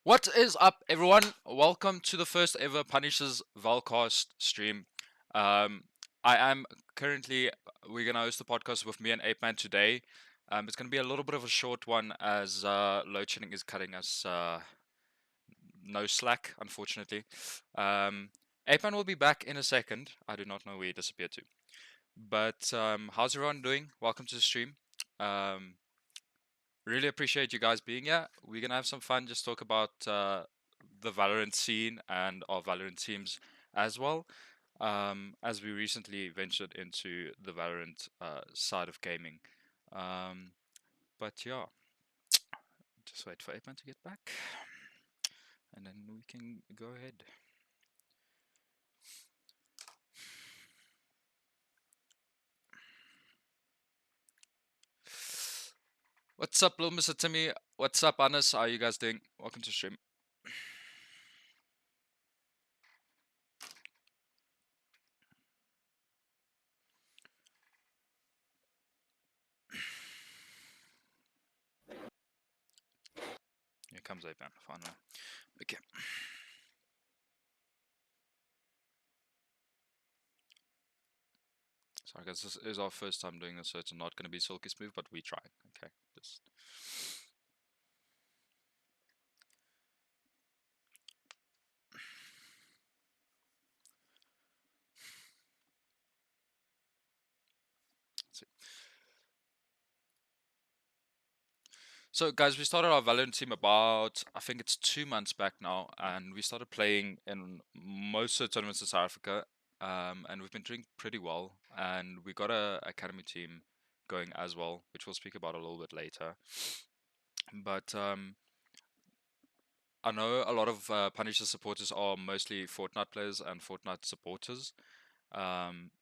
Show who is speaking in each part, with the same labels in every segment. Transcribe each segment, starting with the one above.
Speaker 1: What is up, everyone? Welcome to the first ever Punishes ValCast stream. Um, I am currently, we're going to host the podcast with me and Ape Man today. It's going to be a little bit of a short one as load shedding is cutting us no slack, unfortunately. Ape Man will be back in a second. I do not know where he disappeared to. But how's everyone doing? Welcome to the stream. Um, Really appreciate you guys being here. We're gonna have some fun, just talk about the Valorant scene and our Valorant teams as well. As we recently ventured into the Valorant side of gaming. Um, but yeah, just wait for Apeman to get back, and then we can go ahead. What's up, little Mr. Timmy? What's up, Anas? How are you guys doing? Welcome to stream. Here comes Apeman. Finally. Okay. Sorry guys, this is our first time doing this, so it's not going to be silky smooth, but we try. Okay, just let's see. So guys, we started our Valorant team about, I think it's 2 months back now, and we started playing in most of the tournaments in South Africa, and we've been doing pretty well, and we got a academy team going as well, which we'll speak about a little bit later. But I know a lot of Punisher supporters are mostly Fortnite players and Fortnite supporters. Um,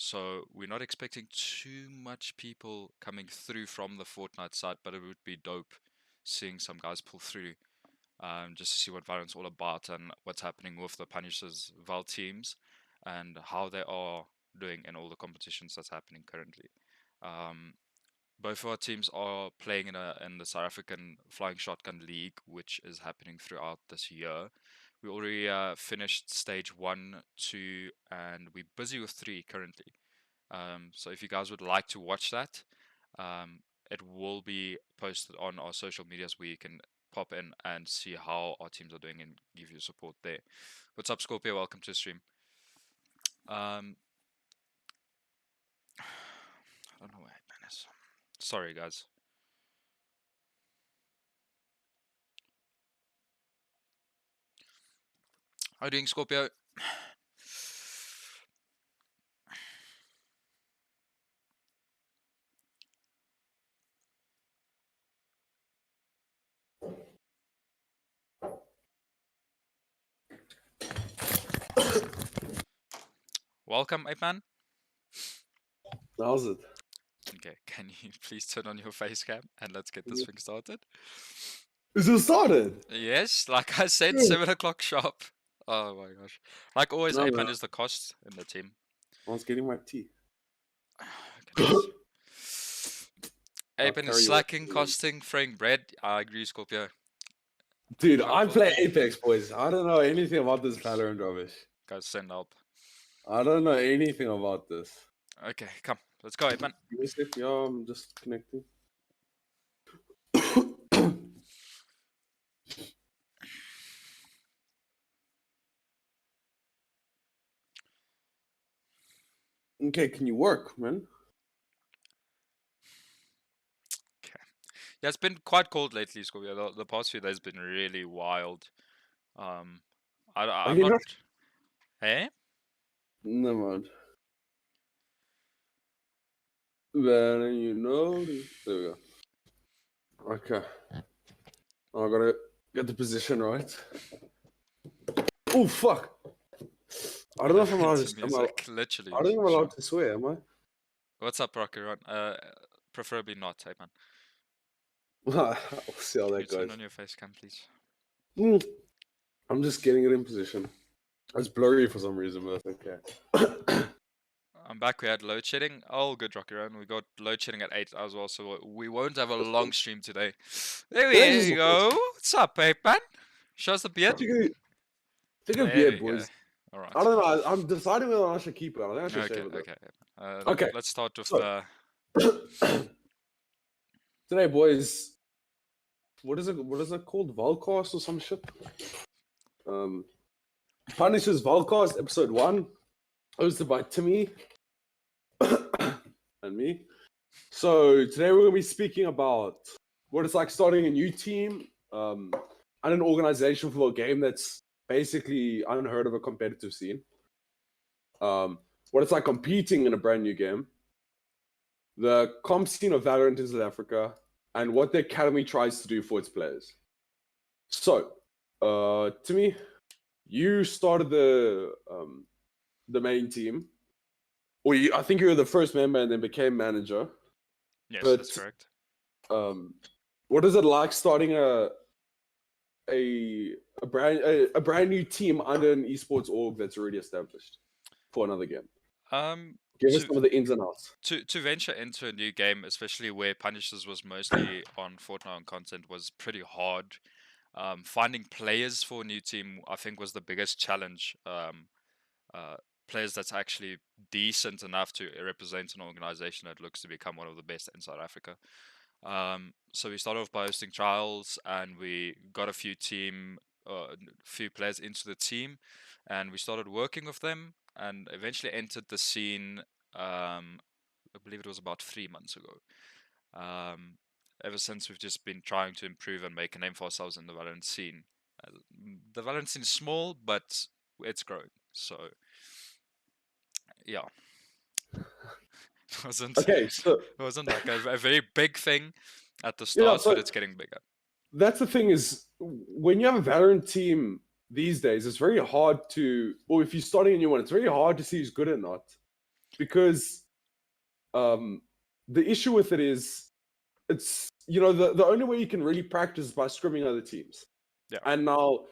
Speaker 1: So we're not expecting too much people coming through from the Fortnite side, but it would be dope seeing some guys pull through, just to see what Valorant's all about and what's happening with the Punishers Val teams and how they are doing in all the competitions that's happening currently. Um, both of our teams are playing in the South African Flying Shotgun League, which is happening throughout this year. We already finished stage 1, 2, and we're busy with 3 currently. So if you guys would like to watch that, it will be posted on our social medias where you can pop in and see how our teams are doing and give you support there. What's up, Scorpio? Welcome to the stream. Um, I don't know where Hitman is. Sorry, guys. How are you doing, Scorpio? Welcome, Hitman.
Speaker 2: How's it?
Speaker 1: Okay, can you please turn on your face cam and let's get this thing started?
Speaker 2: Is it started?
Speaker 1: Yes, like I said,
Speaker 2: Yeah.
Speaker 1: 7 o'clock sharp. Oh my gosh. Like always,
Speaker 2: No,
Speaker 1: Apeman
Speaker 2: man.
Speaker 1: is the cost in the team.
Speaker 2: I was getting my tea.
Speaker 1: Goodness.
Speaker 2: I'll
Speaker 1: Apeman is
Speaker 2: carry you.
Speaker 1: slacking, costing, throwing bread. I agree, Scorpio.
Speaker 2: Dude,
Speaker 1: Sharp
Speaker 2: I
Speaker 1: will
Speaker 2: play
Speaker 1: be.
Speaker 2: Apex, boys. I don't know anything about this Valorant rubbish.
Speaker 1: Guys, send help.
Speaker 2: I don't know anything about this.
Speaker 1: Okay, come. Let's go, Apeman.
Speaker 2: Give me a sec. Yeah, I'm just connecting. Okay, can you work, man?
Speaker 1: Okay. Yeah, it's been quite cold lately, Scorpio. The past few days have been really wild. Um,
Speaker 2: Are
Speaker 1: I'm
Speaker 2: you
Speaker 1: not.
Speaker 2: not?
Speaker 1: Hey?
Speaker 2: Never mind. Then you know. There we go. Okay. I gotta get the position right. Oh, fuck. I don't know if I'm allowed
Speaker 1: To
Speaker 2: to.
Speaker 1: me, it's like literally.
Speaker 2: I don't think I'm allowed
Speaker 1: Sure.
Speaker 2: to swear, am I?
Speaker 1: What's up, Rocky Run? Preferably not, Apeman.
Speaker 2: We'll see how
Speaker 1: Can you
Speaker 2: that
Speaker 1: turn
Speaker 2: goes.
Speaker 1: on your face cam, please?
Speaker 2: I'm just getting it in position. It's blurry for some reason, but that's okay.
Speaker 1: I'm back. We had load shedding. Oh, good, Rocky Run. We got load shedding at 8 as well, so we won't have a long stream today. There we go. What's up, Apeman? Show us the beard.
Speaker 2: Take a
Speaker 1: There
Speaker 2: beard,
Speaker 1: we go.
Speaker 2: boys.
Speaker 1: All right.
Speaker 2: I don't know. I'm deciding whether I should keep it. I think I should
Speaker 1: Okay.
Speaker 2: shave it though.
Speaker 1: Okay.
Speaker 2: Okay.
Speaker 1: Let's start with
Speaker 2: So-
Speaker 1: the.
Speaker 2: Today, boys. What is it? What is it called? ValCast or some shit? Punisher's ValCast episode 1, hosted by Timmy and me. So today we're gonna be speaking about what it's like starting a new team and an organization for a game that's basically unheard of a competitive scene. What it's like competing in a brand new game, the comp scene of Valorant in South Africa, and what the academy tries to do for its players. So, Timmy, you started the main team, or I think you were the first member and then became manager.
Speaker 1: Yes,
Speaker 2: But-
Speaker 1: that's correct.
Speaker 2: What is it like starting a brand new team under an esports org that's already established for another game? Give us
Speaker 1: To-
Speaker 2: some of the ins and outs.
Speaker 1: to venture into a new game, especially where Punishers was mostly on Fortnite content, was pretty hard. Finding players for a new team, I think, was the biggest challenge. Players that's actually decent enough to represent an organization that looks to become one of the best in South Africa. So we started off by hosting trials, and we got a few players into the team, and we started working with them, and eventually entered the scene. I believe it was about 3 months ago. Ever since, we've just been trying to improve and make a name for ourselves in the Valorant scene. The Valorant scene is small, but it's growing. So, yeah. It wasn't,
Speaker 2: Okay, so
Speaker 1: it wasn't like a very big thing at the
Speaker 2: Yeah,
Speaker 1: start,
Speaker 2: so-
Speaker 1: but it's getting bigger.
Speaker 2: that's the thing is, when you have a Valorant team these days, it's very hard to, or if you're starting a new one, it's very hard to see who's good or not, because the issue with it is, it's the only way you can really practice is by scrimming other teams.
Speaker 1: Yeah.
Speaker 2: And now,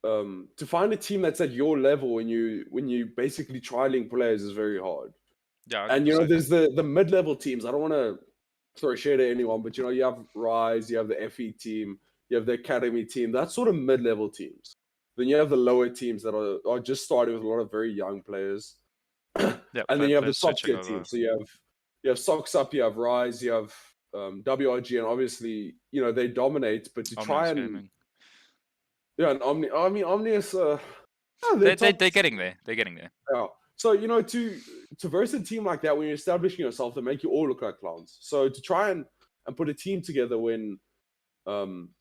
Speaker 2: to find a team that's at your level when you basically trialing players is very hard.
Speaker 1: Yeah,
Speaker 2: And
Speaker 1: 100%.
Speaker 2: there's the mid-level teams. I don't want to throw shade at anyone, but you have Rise, you have the FE team, you have the Academy team. That's sort of mid-level teams. Then you have the lower teams that are just starting with a lot of very young players.
Speaker 1: Yeah,
Speaker 2: And then you have the
Speaker 1: players
Speaker 2: top
Speaker 1: switching
Speaker 2: tier
Speaker 1: over.
Speaker 2: teams. So you have Socks Up, you have Rise, you have WRG, and obviously they dominate. But to try
Speaker 1: Omnius
Speaker 2: and
Speaker 1: Gaming.
Speaker 2: and Omnius,
Speaker 1: They're getting there. They're getting there.
Speaker 2: yeah. So to verse a team like that when you're establishing yourself, they make you all look like clowns. So to try and put a team together when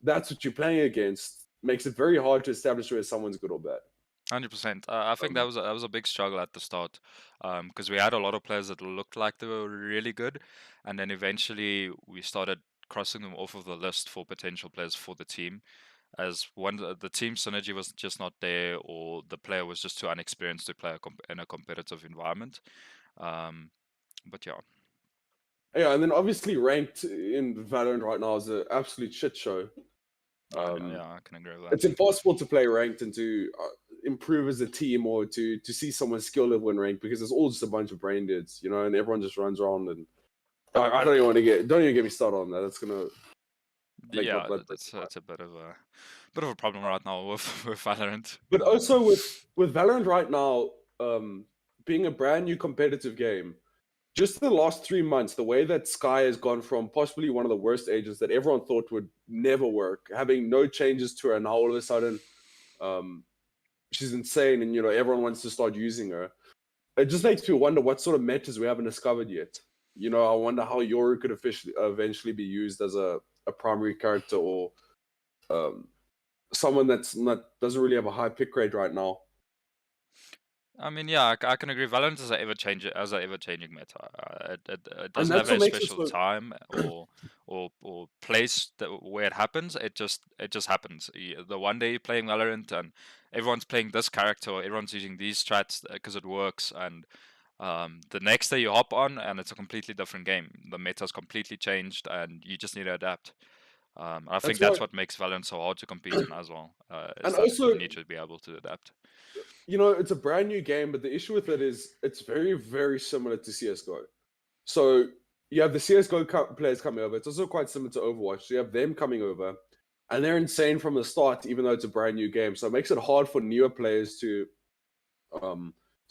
Speaker 2: that's what you're playing against makes it very hard to establish whether someone's good or bad.
Speaker 1: 100%. I think that was a big struggle at the start, because we had a lot of players that looked like they were really good, and then eventually we started crossing them off of the list for potential players for the team, as the team synergy was just not there, or the player was just too unexperienced to play in a competitive environment. But yeah,
Speaker 2: Yeah, and then obviously ranked in Valorant right now is an absolute shit show.
Speaker 1: I can agree with that.
Speaker 2: It's impossible to play ranked and to improve as a team or to see someone's skill level in ranked because it's all just a bunch of brain deads, and everyone just runs around and I don't even get me started on that. That's gonna make my
Speaker 1: Yeah,
Speaker 2: blood
Speaker 1: it's
Speaker 2: boil.
Speaker 1: a bit of a problem right now with Valorant.
Speaker 2: But also with Valorant right now, being a brand new competitive game, just the last 3 months, the way that Sky has gone from possibly one of the worst agents that everyone thought would never work, having no changes to her, and now all of a sudden, she's insane, and everyone wants to start using her. It just makes me wonder what sort of metas we haven't discovered yet. I wonder how Yoru could eventually be used as a primary character or someone doesn't really have a high pick rate right now.
Speaker 1: I mean, yeah, I can agree. Valorant is an ever-changing meta. It doesn't
Speaker 2: that's
Speaker 1: have a
Speaker 2: what makes it
Speaker 1: special
Speaker 2: so-
Speaker 1: time or place where it happens. It just happens. The one day you're playing Valorant and everyone's playing this character, or everyone's using these strats because it works, and the next day you hop on and it's a completely different game. The meta's completely changed, and you just need to adapt. I think that's
Speaker 2: why-
Speaker 1: what makes Valorant so hard to compete in as well. Is
Speaker 2: And
Speaker 1: that
Speaker 2: also-
Speaker 1: you need to be able to adapt.
Speaker 2: It's a brand new game, but the issue with it is it's very, very similar to CSGO. So you have the CSGO players coming over. It's also quite similar to Overwatch. So you have them coming over, and they're insane from the start, even though it's a brand new game. So it makes it hard for newer players to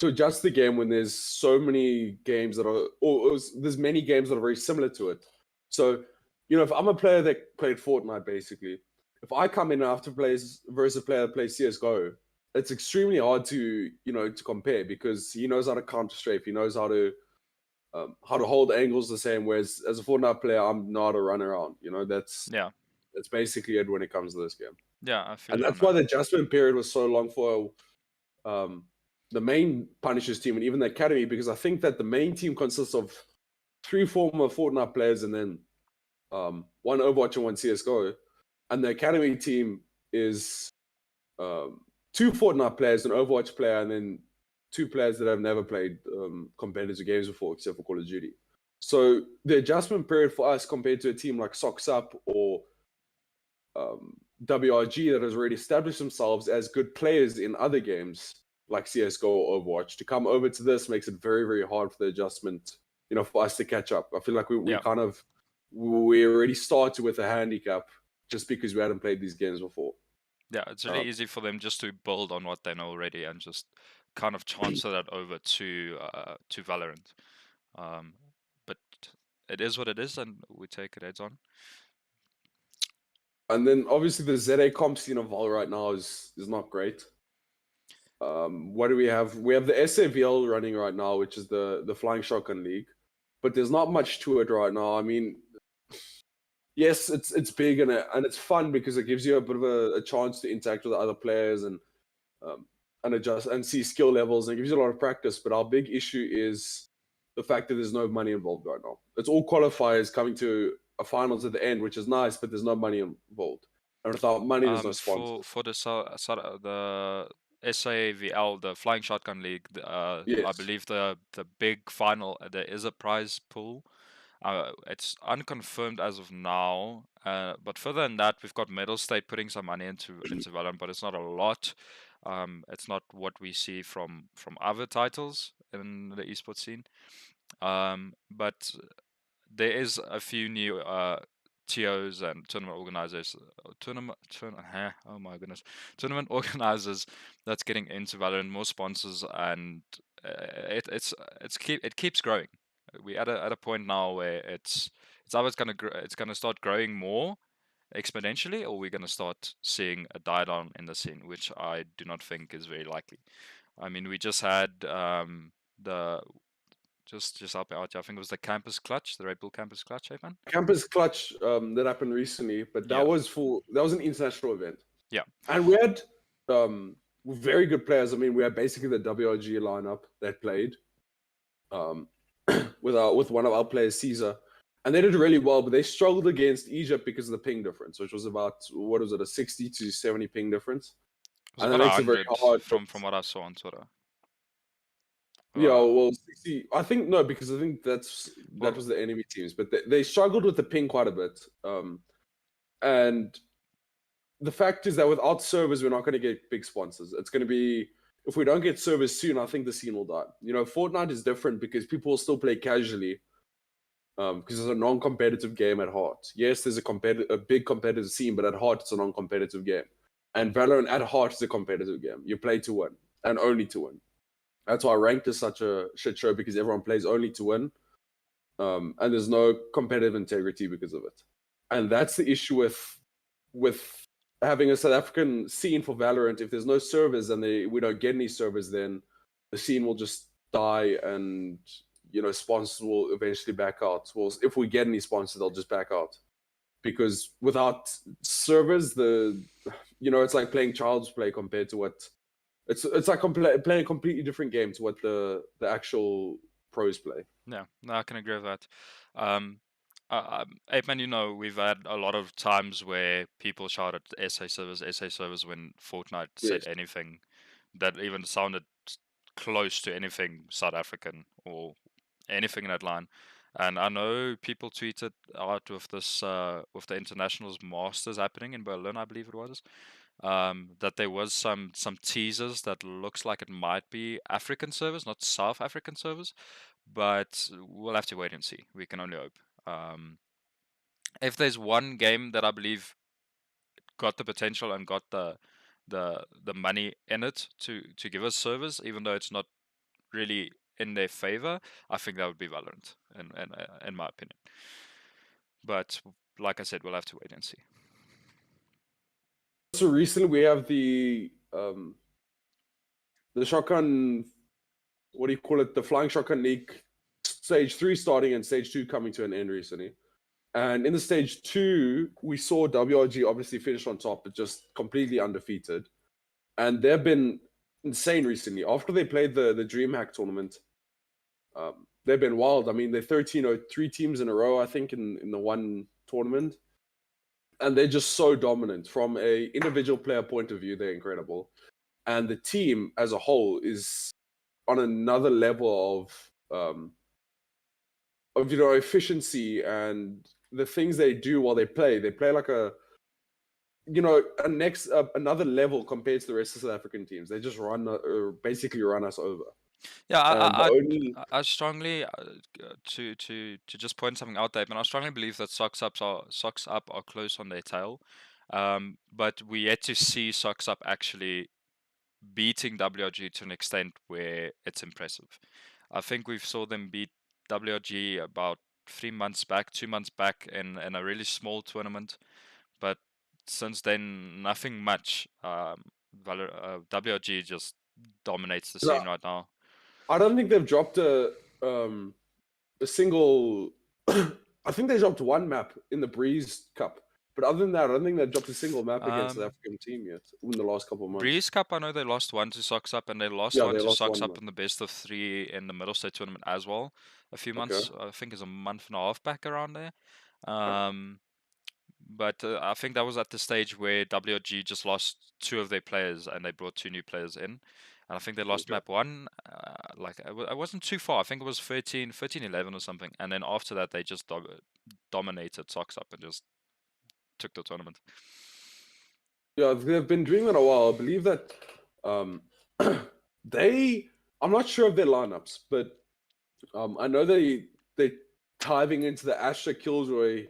Speaker 2: adjust the game when there's so many games that are, or there's many games that are very similar to it. So, if I'm a player that played Fortnite, basically, if I come in after plays versus a player that plays CS:GO, it's extremely hard to compare because he knows how to counter strafe, he knows how to hold angles the same. Whereas as a Fortnite player, I'm not a run around. That's basically it when it comes to this game.
Speaker 1: Yeah, I feel
Speaker 2: And
Speaker 1: you on
Speaker 2: that's why
Speaker 1: that.
Speaker 2: the adjustment period was so long for the main Punishers team and even the academy, because I think that the main team consists of 3 former Fortnite players and then one Overwatch and one CS:GO, and the academy team is 2 Fortnite players, an Overwatch player, and then 2 players that have never played competitive games before, except for Call of Duty. So the adjustment period for us compared to a team like Socks Up or WRG that has already established themselves as good players in other games like CS:GO or Overwatch, to come over to this makes it very, very hard for the adjustment, for us to catch up. I feel like we already started with a handicap just because we hadn't played these games before.
Speaker 1: Yeah, it's really easy for them just to build on what they know already and just kind of transfer that over to Valorant. But it is what it is, and we take it heads on.
Speaker 2: And then obviously the ZA comp scene of Val right now is not great. What do we have? We have the SAVL running right now, which is the Flying Shotgun League, but there's not much to it right now. I mean, yes, it's big and it's fun because it gives you a bit of a chance to interact with other players and adjust and see skill levels, and it gives you a lot of practice. But our big issue is the fact that there's no money involved right now. It's all qualifiers coming to a finals at the end, which is nice, but there's no money involved. And without money, there's no sponsors.
Speaker 1: For the SAVL, the Flying Shotgun League, I
Speaker 2: Yes.
Speaker 1: believe the big final, there is a prize pool. It's unconfirmed as of now, but further than that, we've got Medal State putting some money into Valorant, but it's not a lot. It's not what we see from other titles in the esports scene. But there is a few new TOs and tournament organizers, oh my goodness, tournament organizers that's getting into Valorant, more sponsors, and it keeps growing. We're at a point now where it's either it's gonna start growing more exponentially, or we're gonna start seeing a die down in the scene, which I do not think is very likely. I mean, we just had the just help me out. I think it was the Campus Clutch, the Red Bull Campus Clutch, man.
Speaker 2: Campus Clutch that happened recently, but that was an international event.
Speaker 1: Yeah.
Speaker 2: And we had very good players. I mean, we had basically the WRG lineup that played with one of our players, Caesar, and they did really well, but they struggled against Egypt because of the ping difference, which was about, what was it, a 60 to 70 ping difference.
Speaker 1: It was
Speaker 2: And
Speaker 1: about
Speaker 2: that makes it very
Speaker 1: 100
Speaker 2: hard
Speaker 1: from what I saw on Twitter.
Speaker 2: Yeah, well, 60, I think no, because I think that was the enemy teams, but they struggled with the ping quite a bit. And the fact is that without servers, we're not going to get big sponsors. It's going to be, if we don't get servers soon, I think the scene will die. Fortnite is different because people will still play casually, because it's a non-competitive game at heart. Yes, there's a big competitive scene, but at heart, it's a non-competitive game. And Valorant at heart is a competitive game. You play to win, and only to win. That's why ranked is such a shit show, because everyone plays only to win, and there's no competitive integrity because of it. And that's the issue with having a South African scene for Valorant. If there's no servers and we don't get any servers, then the scene will just die, and sponsors will eventually back out. Well, if we get any sponsors, they'll just back out, because without servers, it's like playing Child's Play compared to what. It's like playing a completely different game to what the actual pros play.
Speaker 1: Yeah, no, I can agree with that. Apeman, we've had a lot of times where people shouted SA servers when Fortnite said
Speaker 2: Yes.
Speaker 1: anything that even sounded close to anything South African or anything in that line. And I know people tweeted out with this with the internationals masters happening in Berlin, I believe it was, that there was some teasers that looks like it might be African servers, not South African servers, but we'll have to wait and see. We can only hope. If there's one game that I believe got the potential and got the money in it to give us service, even though it's not really in their favor, I think that would be Valorant, in my opinion. But like I said, we'll have to wait and see.
Speaker 2: So recently we have the shotgun, what do you call it? The Flying Shotgun League stage 3 starting and stage 2 coming to an end recently. And in the stage 2, we saw WRG obviously finish on top, but just completely undefeated. And they've been insane recently. After they played the DreamHack tournament, they've been wild. I mean, they're 13-0, 3 teams in a row, I think, in the one tournament. And they're just so dominant. From a individual player point of view, they're incredible. And the team as a whole is on another level of efficiency and the things they do while they play. They play like another level compared to the rest of South African teams. They just basically run us over.
Speaker 1: Yeah,
Speaker 2: And the only
Speaker 1: I strongly to just point something out there, but I strongly believe that Socks Up are close on their tail. But we yet to see Socks Up actually beating WRG to an extent where it's impressive. I think we saw them beat WRG about 3 months back, 2 months back in a really small tournament, but since then nothing much. WRG just dominates the scene right now.
Speaker 2: I don't think they've dropped a single. I think they dropped one map in the Breeze Cup, but other than that, I don't think they've dropped a single map against the African team yet in the last couple of months.
Speaker 1: Breeze Cup, I know they lost one to Socks Up, and they lost
Speaker 2: Yeah,
Speaker 1: one
Speaker 2: they
Speaker 1: to
Speaker 2: lost
Speaker 1: Socks
Speaker 2: one
Speaker 1: Up
Speaker 2: map.
Speaker 1: in the best of 3 in the Middle State tournament as well. A few months, I think it's a month and a half back around there. But I think that was at the stage where WRG just lost 2 of their players and they brought 2 new players in. And I think they lost map 1, I wasn't too far. I think it was 13-11 or something. And then after that, they just dominated Socks Up and just took the tournament.
Speaker 2: Yeah, they've been doing that a while. I believe that I'm not sure of their lineups, but I know they're diving into the Astra Killjoy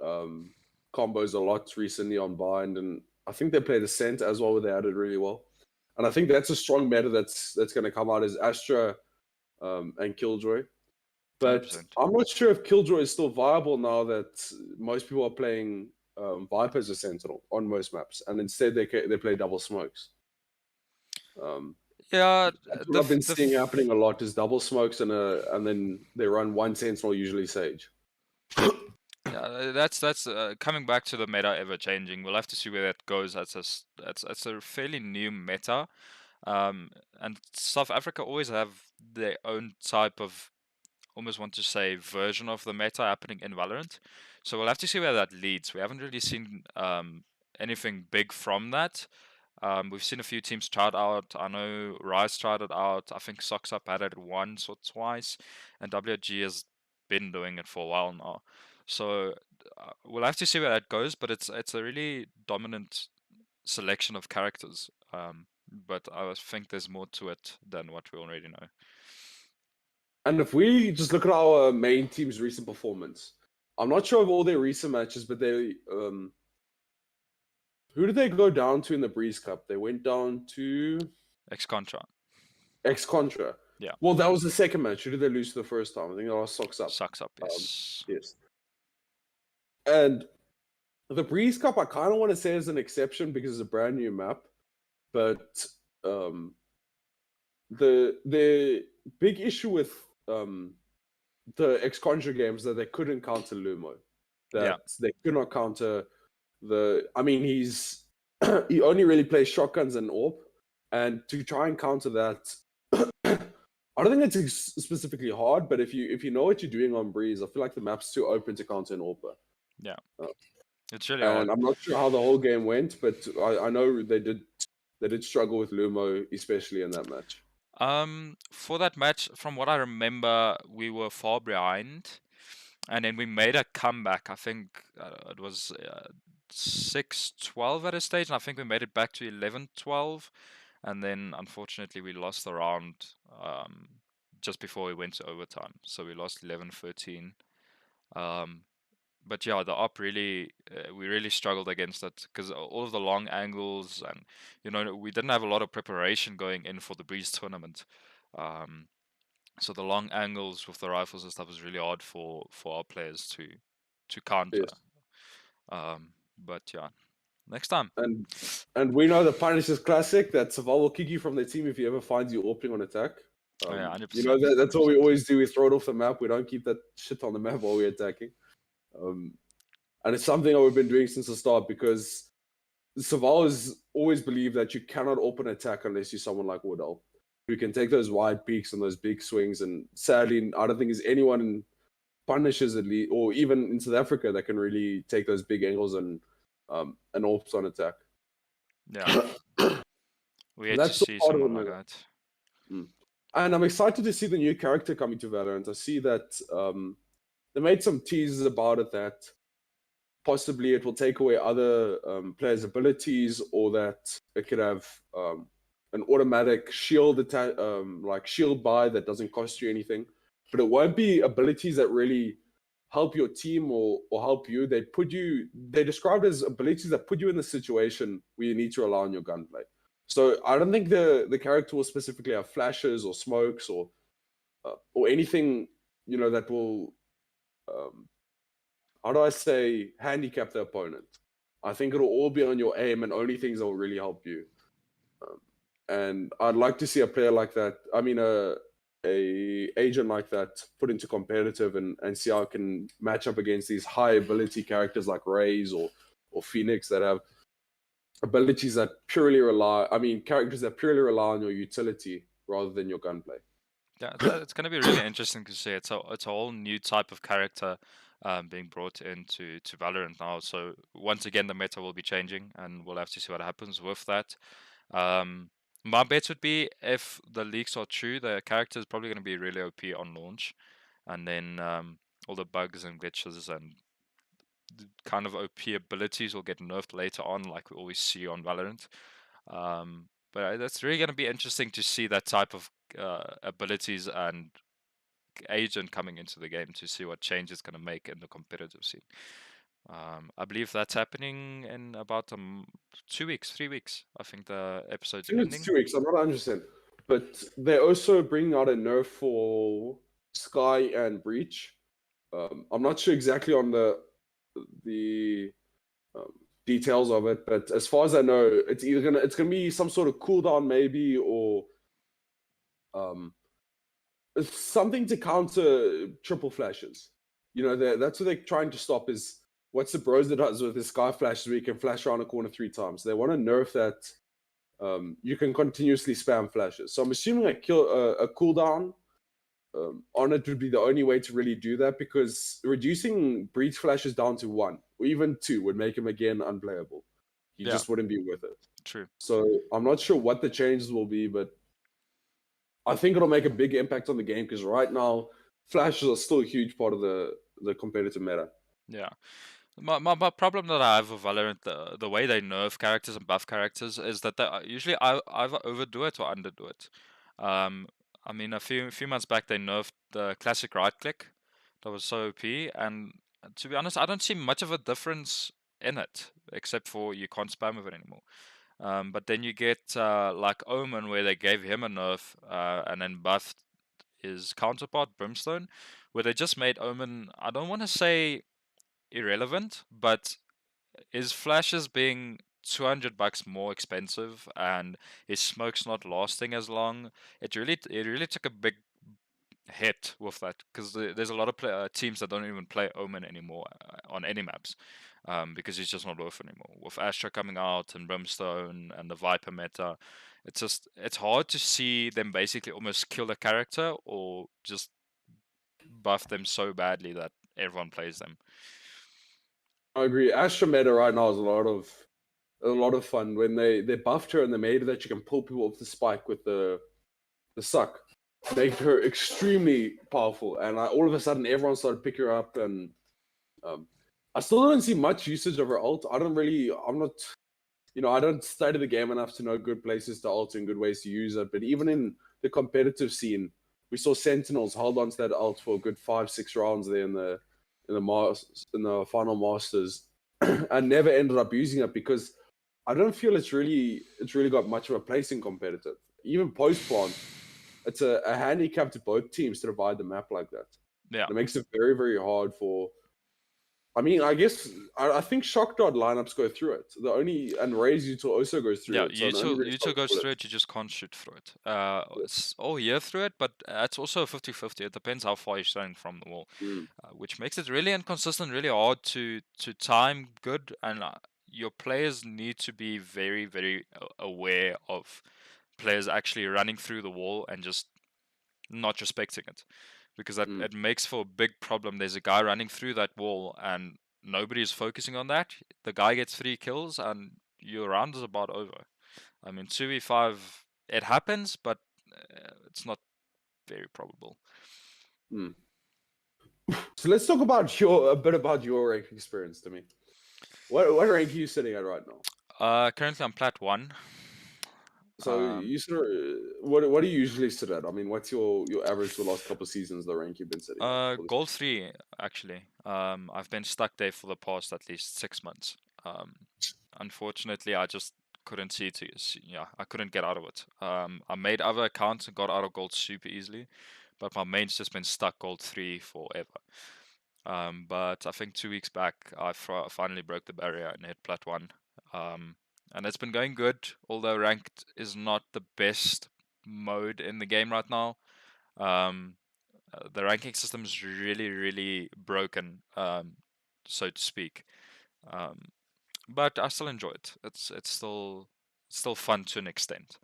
Speaker 2: combos a lot recently on Bind, and I think they play the Scent as well, where they added really well. And I think that's a strong meta that's going to come out is Astra and Killjoy. But
Speaker 1: 100%.
Speaker 2: I'm not sure if Killjoy is still viable now that most people are playing Viper as a Sentinel on most maps, and instead they play double smokes.
Speaker 1: Yeah,
Speaker 2: That's what I've been seeing happening a lot is double smokes and then they run one Sentinel, usually Sage.
Speaker 1: Yeah, that's coming back to the meta ever changing. We'll have to see where that goes. That's a fairly new meta, and South Africa always have their own type of, almost want to say, version of the meta happening in Valorant. So we'll have to see where that leads. We haven't really seen anything big from that. We've seen a few teams try it out. I know Rise tried it out. I think Socks Up had it once or twice, and WG has been doing it for a while now. So we'll have to see where that goes. But it's a really dominant selection of characters. But I think there's more to it than what we already know.
Speaker 2: And if we just look at our main team's recent performance, I'm not sure of all their recent matches, but they who did they go down to in the Breeze Cup? They went down to
Speaker 1: Ex-Contra.
Speaker 2: Ex-Contra.
Speaker 1: Yeah.
Speaker 2: Well, that was the second match. Who did they lose to the first time? I think they lost Socks Up.
Speaker 1: Socks Up, yes.
Speaker 2: Yes. And the Breeze Cup, I kind of want to say is an exception because it's a brand new map, but the big issue with the Ex-Contra games that they couldn't counter Lumo. That they could not counter I mean, he only really plays shotguns and AWP, and to try and counter that, I don't think it's specifically hard, but if you know what you're doing on Breeze, I feel like the map's too open to counter an AWP.
Speaker 1: Yeah. It's really
Speaker 2: and
Speaker 1: hard.
Speaker 2: I'm not sure how the whole game went, but I know they did struggle with Lumo, especially in that match.
Speaker 1: For that match, from what I remember, we were far behind, and then we made a comeback. I think it was 6-12 at a stage, and I think we made it back to 11-12, and then unfortunately we lost the round just before we went to overtime. So we lost 11-13. but yeah, the op really we really struggled against it because all of the long angles and we didn't have a lot of preparation going in for the breeze tournament. Um, so the long angles with the rifles and stuff was really hard for our players to counter.
Speaker 2: Yes.
Speaker 1: But yeah, next time.
Speaker 2: And we know the Punisher's classic that Saval will kick you from the team if he ever finds you opening on attack.
Speaker 1: Oh yeah, hundred
Speaker 2: You know
Speaker 1: percent,
Speaker 2: that's
Speaker 1: hundred
Speaker 2: what we
Speaker 1: percent.
Speaker 2: always do. We throw it off the map. We don't keep that shit on the map while we're attacking. And it's something that we've been doing since the start because Saval has always believed that you cannot open attack unless you're someone like Wardell, who can take those wide peaks and those big swings. And sadly, I don't think there's anyone in Punishers at least, or even in South Africa, that can really take those big angles and ops on attack.
Speaker 1: Yeah, we had to
Speaker 2: That's the
Speaker 1: see
Speaker 2: part of the
Speaker 1: someone like
Speaker 2: meta.
Speaker 1: that.
Speaker 2: And I'm excited to see the new character coming to Valorant. I see that they made some teases about it that possibly it will take away other players' abilities, or that it could have an automatic shield like shield buy that doesn't cost you anything. But it won't be abilities that really help your team or help you. They described as abilities that put you in the situation where you need to rely on your gunplay. So I don't think the character will specifically have flashes or smokes or anything that will how do I say handicap the opponent. I think it'll all be on your aim and only things that will really help you. And I'd like to see a player like that. I mean, a agent like that put into competitive and see how it can match up against these high ability characters like Raze or Phoenix that have abilities that purely rely. I mean, characters that purely rely on your utility rather than your gunplay.
Speaker 1: Yeah, it's going to be really interesting to see. It's a whole new type of character being brought into to Valorant now. So once again, the meta will be changing, and we'll have to see what happens with that. Um, my bet would be if the leaks are true, the character is probably going to be really OP on launch, and then all the bugs and glitches and kind of OP abilities will get nerfed later on, like we always see on Valorant. But that's really going to be interesting to see that type of abilities and agent coming into the game to see what change it's going to make in the competitive scene. I believe that's happening in about 2 weeks, 3 weeks. I think the episode's
Speaker 2: I think it's
Speaker 1: ending.
Speaker 2: 2 weeks. I'm not 100%. But they're also bringing out a nerf for Sky and Breach. I'm not sure exactly on the um, details of it, but as far as I know, it's gonna be some sort of cooldown maybe, or um, something to counter triple flashes. That's what they're trying to stop. Is what's the bros that does with the Sky flashes where you can flash around a corner 3 times. They want to nerf that. You can continuously spam flashes. So I'm assuming a cooldown on it would be the only way to really do that, because reducing breach flashes down to 1 or even 2 would make him again unplayable. You
Speaker 1: Yeah,
Speaker 2: just wouldn't be with it.
Speaker 1: true.
Speaker 2: So I'm not sure what the changes will be, but I think it'll make a big impact on the game, because right now flashes are still a huge part of the competitive meta.
Speaker 1: Yeah. My problem that I have with Valorant, the way they nerf characters and buff characters, is that they usually either overdo it or underdo it. Um, I mean, a few months back they nerfed the classic right click. That was so OP, and to be honest, I don't see much of a difference in it, except for you can't spam with it anymore. But then you get like Omen, where they gave him a nerf and then buffed his counterpart Brimstone, where they just made Omen. I don't want to say irrelevant, but his flashes being $200 more expensive and his smoke's not lasting as long, it really took a big hit with that, because there's a lot of teams that don't even play Omen anymore on any maps, because he's just not worth it anymore. With Astra coming out and Brimstone and the Viper meta, it's hard to see them basically almost kill a character or just buff them so badly that everyone plays them.
Speaker 2: I agree. Astra meta right now is a lot of fun when they buffed her and they made it that you can pull people off the spike with the suck, made her extremely powerful, and all of a sudden everyone started picking her up. And I still don't see much usage of her ult. I'm not, I don't study the game enough to know good places to ult and good ways to use it. But even in the competitive scene, we saw Sentinels hold on to that ult for a good 5-6 rounds there in the final Masters, and never ended up using it because I don't feel it's really got much of a place in competitive. Even post plant, it's a handicap to both teams to divide the map like that.
Speaker 1: Yeah.
Speaker 2: It makes it very, very hard for. I mean, I guess I think shock dart lineups go through it. And Raise Util also goes through
Speaker 1: Yeah,
Speaker 2: it. So the only reason
Speaker 1: Util
Speaker 2: I
Speaker 1: goes
Speaker 2: call
Speaker 1: through it, you just can't shoot through it.
Speaker 2: Yeah.
Speaker 1: It's all year through it, but it's also 50-50. It depends how far you're shooting from the wall, which makes it really inconsistent, really hard to time good, and your players need to be very, very aware of players actually running through the wall and just not respecting it, because that it makes for a big problem. There's a guy running through that wall and nobody's focusing on that. The guy gets 3 kills and your round is about over. I mean, 2v5, it happens, but it's not very probable.
Speaker 2: So let's talk about a bit about your rank experience to me. What rank are you sitting at right now?
Speaker 1: Currently I'm plat 1.
Speaker 2: So you sort of what do you usually sit at? I mean, what's your average for the last couple of seasons, the rank you've been sitting at?
Speaker 1: Gold 3 actually. I've been stuck there for the past at least 6 months. Unfortunately, I just couldn't I couldn't get out of it. I made other accounts and got out of gold super easily, but my main's just been stuck gold 3 forever. But I think 2 weeks back, I finally broke the barrier and hit plat 1. And it's been going good, although ranked is not the best mode in the game right now. The ranking system is really, really broken, so to speak. But I still enjoy it. It's still fun to an extent.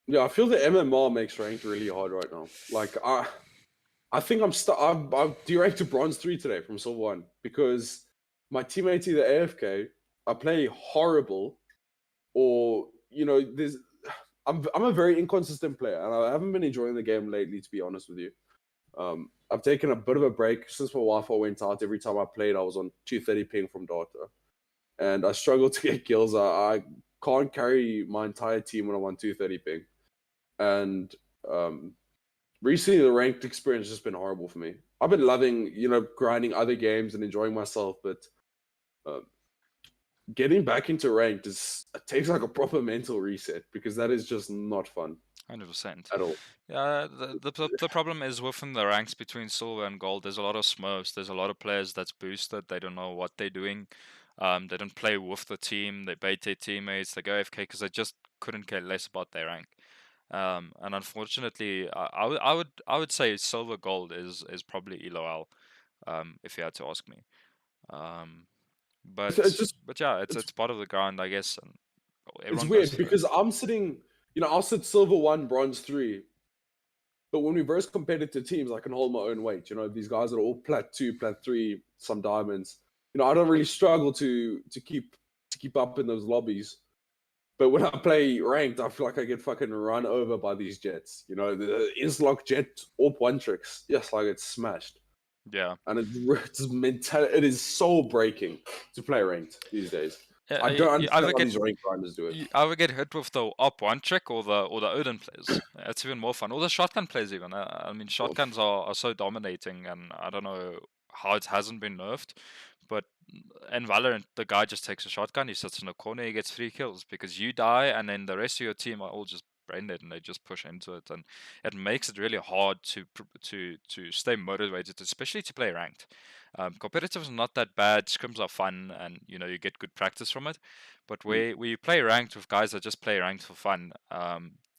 Speaker 2: Yeah, I feel the MMR makes ranked really hard right now. Like I think I'm deranked to bronze 3 today from silver 1 because my teammates either AFK, I play horrible, or I'm a very inconsistent player and I haven't been enjoying the game lately, to be honest with you. I've taken a bit of a break since my Wi-Fi went out. Every time I played, I was on 230 ping from data, and I struggle to get kills. I can't carry my entire team when I'm on 230 ping, and recently the ranked experience has been horrible for me. I've been loving, grinding other games and enjoying myself, but getting back into ranked it takes like a proper mental reset because that is just not fun.
Speaker 1: 100%.
Speaker 2: At all.
Speaker 1: Yeah, the problem is within the ranks between silver and gold, there's a lot of smurfs. There's a lot of players that's boosted. They don't know what they're doing. They don't play with the team. They bait their teammates. They go AFK because they just couldn't care less about their rank. And unfortunately, I would say silver gold is probably ELOL, if you had to ask me. But yeah, it's part of the grind, I guess, and
Speaker 2: It's
Speaker 1: everyone goes
Speaker 2: weird
Speaker 1: through it.
Speaker 2: because I'm sitting, I'll sit silver 1, bronze 3. But when we verse competitive teams, I can hold my own weight. These guys are all plat 2, plat 3, some diamonds. I don't really struggle to keep up in those lobbies. But when I play ranked, I feel like I get fucking run over by these jets. The Islock jet AWP 1 tricks. Yes, like it's smashed.
Speaker 1: Yeah.
Speaker 2: And it is soul breaking to play ranked these days. I don't understand how these ranked grinders do it.
Speaker 1: You either get hit with the up 1 trick or the Odin plays. It's even more fun. Or the shotgun plays even. I mean, shotguns are so dominating, and I don't know how it hasn't been nerfed. But in Valorant, the guy just takes a shotgun, he sits in a corner, he gets 3 kills because you die, and then the rest of your team are all just brain dead and they just push into it, and it makes it really hard to stay motivated, especially to play ranked. Competitive is not that bad. Scrims are fun, and you get good practice from it. But where you play ranked with guys that just play ranked for fun,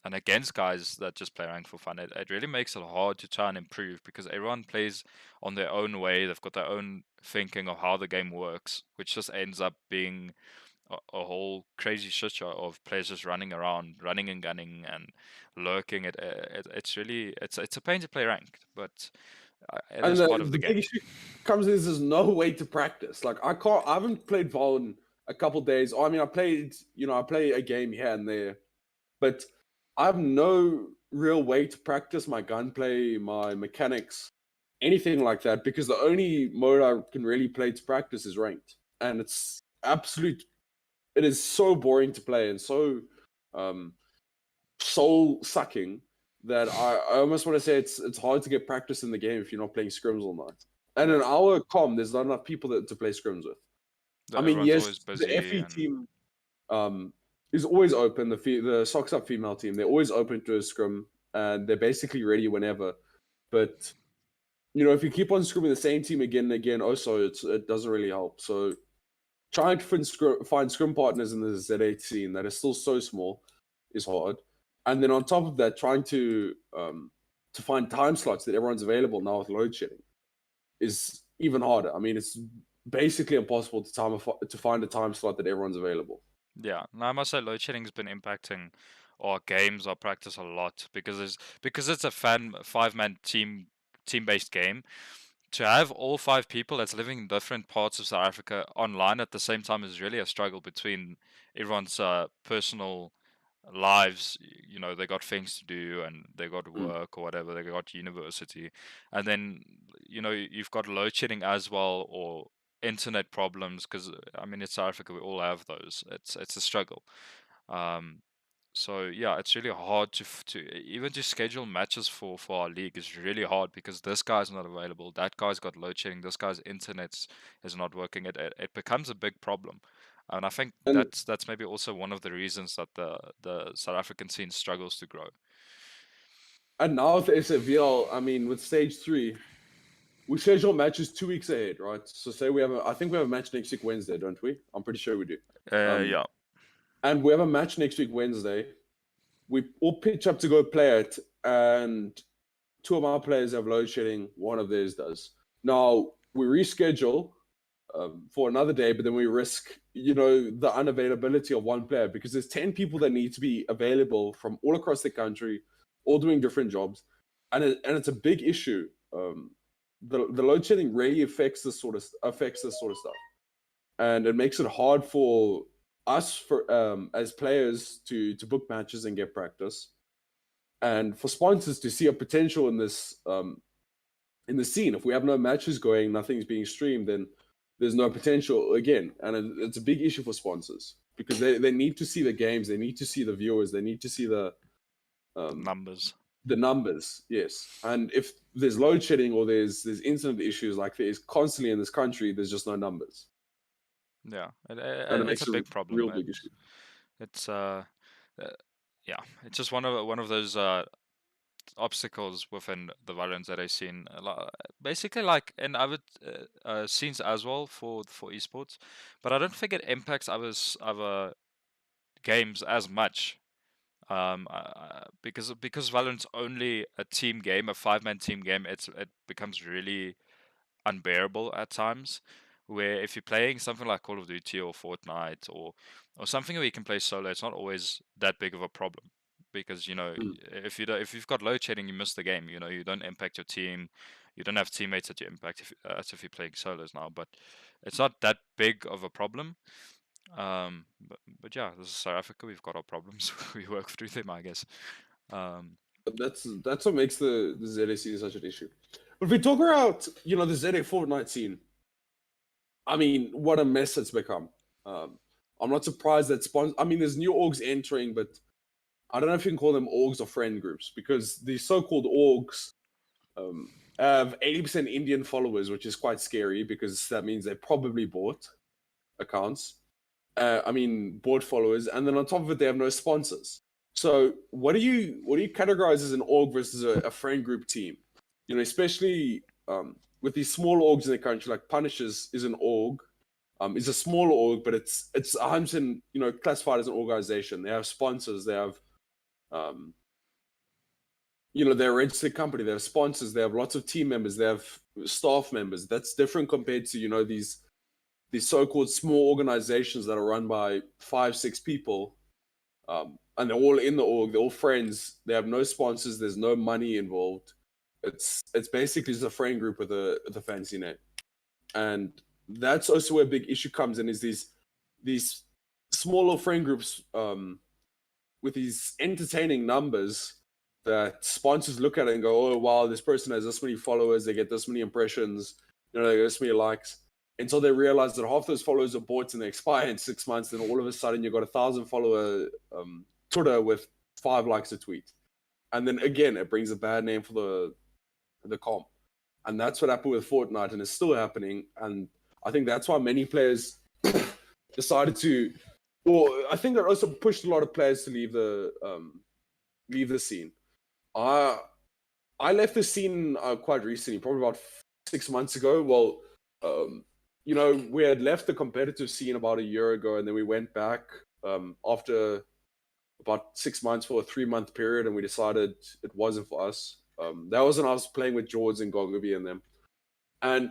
Speaker 1: and against guys that just play ranked for fun, it really makes it hard to try and improve because everyone plays on their own way. They've got their own thinking of how the game works, which just ends up being a whole crazy shit show of players just running around, running and gunning and lurking. It's really it's a pain to play ranked, but it is part of the
Speaker 2: big
Speaker 1: game.
Speaker 2: issue comes is there's no way to practice. Like I haven't played Vol in a couple days. I mean, I played, I play a game here and there, but I have no real way to practice my gunplay, my mechanics, anything like that, because the only mode I can really play to practice is ranked, and it is so boring to play and so soul sucking that I almost want to say it's hard to get practice in the game if you're not playing scrims all night. And
Speaker 1: Yeah.
Speaker 2: in our com, there's not enough people to play scrims with. I mean,
Speaker 1: Everyone's always
Speaker 2: yes, the
Speaker 1: busy
Speaker 2: FE
Speaker 1: and
Speaker 2: team is always open. The Socks Up female team, they're always open to a scrum, and they're basically ready whenever. But if you keep on scrimming the same team again and again, also it doesn't really help. So trying to find scrum partners in the Z8 scene that is still so small is hard. And then on top of that, trying to find time slots that everyone's available now with load shedding is even harder. I mean, it's basically impossible to find a time slot that everyone's available.
Speaker 1: yeah. Now I must say load shedding's been impacting our games, our practice a lot because it's a five-man team-based game. To have all five people that's living in different parts of South Africa online at the same time is really a struggle between everyone's personal lives. They got things to do and they got
Speaker 2: Mm.
Speaker 1: work or whatever, they got university, and then you've got load shedding as well, or internet problems, because I mean, it's South Africa, we all have those. It's a struggle. um so yeah, it's really hard to even to schedule matches for our league is really hard, because this guy's not available, that guy's got load shedding, this guy's internet is not working. It becomes a big problem, and I think
Speaker 2: And
Speaker 1: that's maybe also one of the reasons that the South African scene struggles to grow.
Speaker 2: and now with the SFVL, I mean, with stage 3, we schedule matches 2 weeks ahead, right? So say I think we have a match next week Wednesday, don't we? I'm pretty sure we do. Um,
Speaker 1: Yeah.
Speaker 2: and we have a match next week Wednesday. We all pitch up to go play it, and two of our players have load shedding. One of theirs does. Now we reschedule for another day, but then we risk, the unavailability of one player, because there's 10 people that need to be available from all across the country, all doing different jobs, and it's a big issue. The load shedding really affects this sort of stuff, and it makes it hard for us as players to book matches and get practice, and for sponsors to see a potential in this in the scene. If we have no matches going, nothing's being streamed, then there's no potential again. And it's a big issue for sponsors, because they need to see the games, they need to see the viewers, they need to see
Speaker 1: Numbers.
Speaker 2: the numbers. Yes. And if there's load shedding or there's internet issues like there is constantly in this country, there's just no numbers.
Speaker 1: Yeah,
Speaker 2: And it
Speaker 1: it's a
Speaker 2: makes a
Speaker 1: big problem.
Speaker 2: real big issue.
Speaker 1: It's uh, yeah, it's just one of those obstacles within the Valorant that I've seen basically like in other scenes as well for esports, but I don't think it impacts other games as much. Because Valorant's only a team game, a five-man team game, it becomes really unbearable at times. Where if you're playing something like Call of Duty or Fortnite or something where you can play solo, it's not always that big of a problem, because
Speaker 2: Mm.
Speaker 1: if you've got load shedding, you miss the game. You don't impact your team, you don't have teammates that you impact as if you're playing solos now. But it's not that big of a problem. But yeah, this is South Africa. We've got our problems. We work through them, I guess. Um,
Speaker 2: But that's what makes the ZA scene such an issue. But if we talk about, the ZA Fortnite scene, I mean, what a mess it's become. Um, I'm not surprised that I mean, there's new orgs entering, but I don't know if you can call them orgs or friend groups, because the so-called orgs have 80% Indian followers, which is quite scary, because that means they probably bought accounts. I mean, bought followers, and then on top of it, they have no sponsors. So, what do you categorize as an org versus a friend group team? Especially with these small orgs in the country, like Punishers is an org. It's a smaller org, but it's 100% classified as an organization. They have sponsors. They have they're a registered company. They have sponsors. They have lots of team members. They have staff members. That's different compared to these so-called small organizations that are run by 5-6 people, and they're all in the org. They're all friends. They have no sponsors. There's no money involved. It's basically just a friend group with a fancy name, and that's also where a big issue comes in. Is these smaller friend groups with these entertaining numbers that sponsors look at it and go, oh wow, this person has this many followers, they get this many impressions, they get this many likes, until they realize that half those followers are bots and they expire in 6 months. Then all of a sudden you've got 1,000 follower Twitter with 5 likes a tweet, and then again it brings a bad name for the comp. And that's what happened with Fortnite, and it's still happening. And I think that's why many players decided to, or I think that also pushed a lot of players to leave the scene. I left the scene quite recently, probably about 6 months ago. Well, um, we had left the competitive scene about a year ago, and then we went back after about 6 months for a 3 month period, and we decided it wasn't for us. That was when I was playing with George and Gogobi and them, and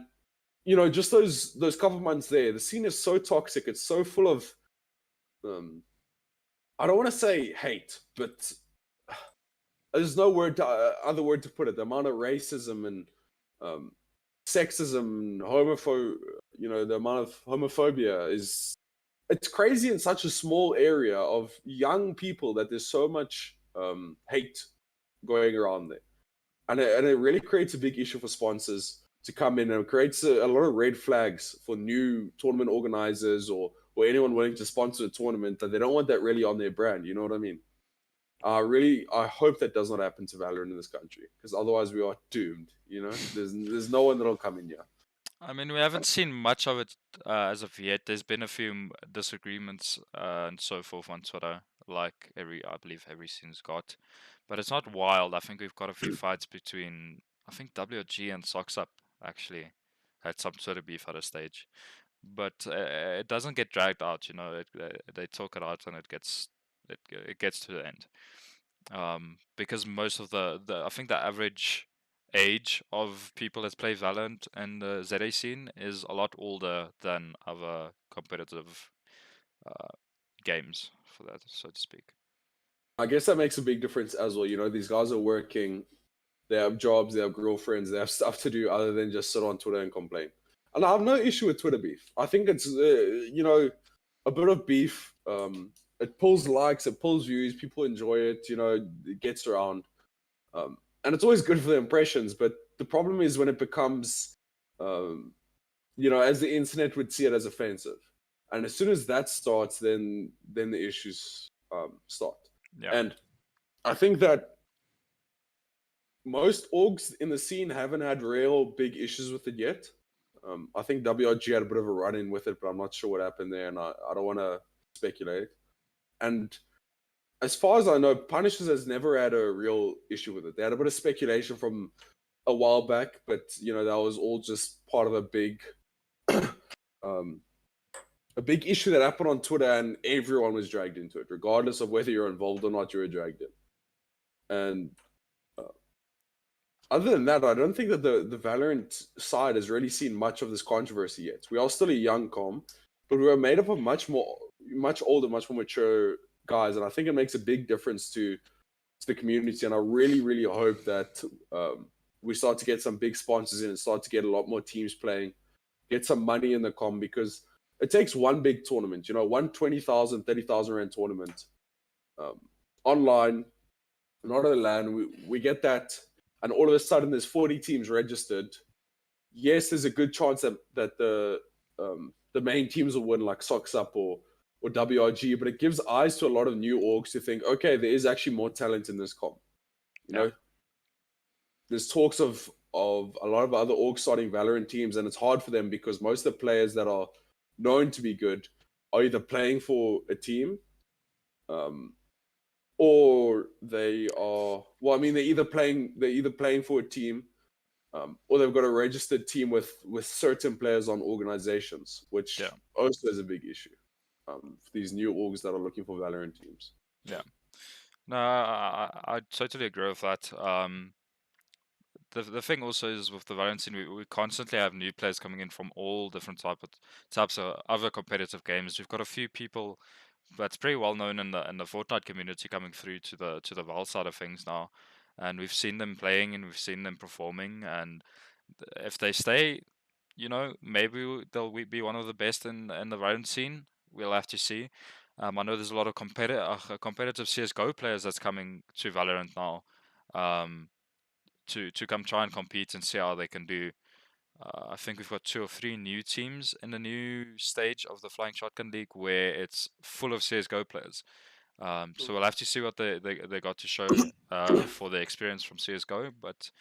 Speaker 2: just those couple months there, the scene is so toxic. It's so full of, I don't want to say hate, but there's no other word to put it. The amount of racism and sexism, and the amount of homophobia it's crazy in such a small area of young people that there's so much hate going around there, and it really creates a big issue for sponsors to come in, and it creates a lot of red flags for new tournament organizers or anyone willing to sponsor a tournament, that they don't want that really on their brand. You know what I mean? I hope that does not happen to Valorant in this country, because otherwise we are doomed. There's no one that'll come in here.
Speaker 1: I mean, we haven't seen much of it as of yet. There's been a few disagreements and so forth on Twitter, like I believe every scene's got, but it's not wild. I think we've got a few fights between, I think WG and Socks Up actually had some sort of beef at a stage, but it doesn't get dragged out. They talk it out and it gets to the end. Because most of I think the average age of people that play Valorant and the ZA scene is a lot older than other competitive games, for that, so to speak.
Speaker 2: I guess that makes a big difference as well. These guys are working, they have jobs, they have girlfriends, they have stuff to do other than just sit on Twitter and complain. And I have no issue with Twitter beef. I think it's a bit of beef. It pulls likes, it pulls views, people enjoy it. It gets around, and it's always good for the impressions. But the problem is when it becomes, as the internet would see it, as offensive. And as soon as that starts, then the issues start.
Speaker 1: Yeah.
Speaker 2: And I think that most orgs in the scene haven't had real big issues with it yet. I think WRG had a bit of a run-in with it, but I'm not sure what happened there, and I don't want to speculate. And as far as I know, Punishers has never had a real issue with it. They had a bit of speculation from a while back, but that was all just part of a big issue that happened on Twitter, and everyone was dragged into it, regardless of whether you're involved or not. You were dragged in. And other than that, I don't think that the Valorant side has really seen much of this controversy yet. We are still a young com, but we are made up of much older, much more mature guys, and I think it makes a big difference to the community. And I really, really hope that we start to get some big sponsors in and start to get a lot more teams playing, get some money in the com, because it takes one big tournament, one 20,000, 30,000 rand tournament online, not on the LAN. We get that, and all of a sudden there's 40 teams registered. Yes, there's a good chance that the main teams will win, like Socks Up or WRG, but it gives eyes to a lot of new orgs to think, okay, there is actually more talent in this comp. There's talks of a lot of other orgs starting Valorant teams, and it's hard for them because most of the players that are known to be good are either playing for a team, or they are, well, I mean, they're either playing for a team, or they've got a registered team with certain players on organizations, which also is a big issue for these new orgs that are looking for Valorant teams.
Speaker 1: Yeah. No, I totally agree with that. The thing also is with the Valorant scene, we constantly have new players coming in from all different types of other competitive games. We've got a few people that's pretty well known in the Fortnite community coming through to the Val side of things now, and we've seen them playing and we've seen them performing, and if they stay, maybe they'll be one of the best in the Valorant scene. We'll have to see. I know there's a lot of competitive CS:GO players that's coming to Valorant now. To come try and compete and see how they can do. I think we've got 2 or 3 new teams in the new stage of the Flying Shotgun League where it's full of CS:GO players. So we'll have to see what they got to show for the experience from CS:GO. But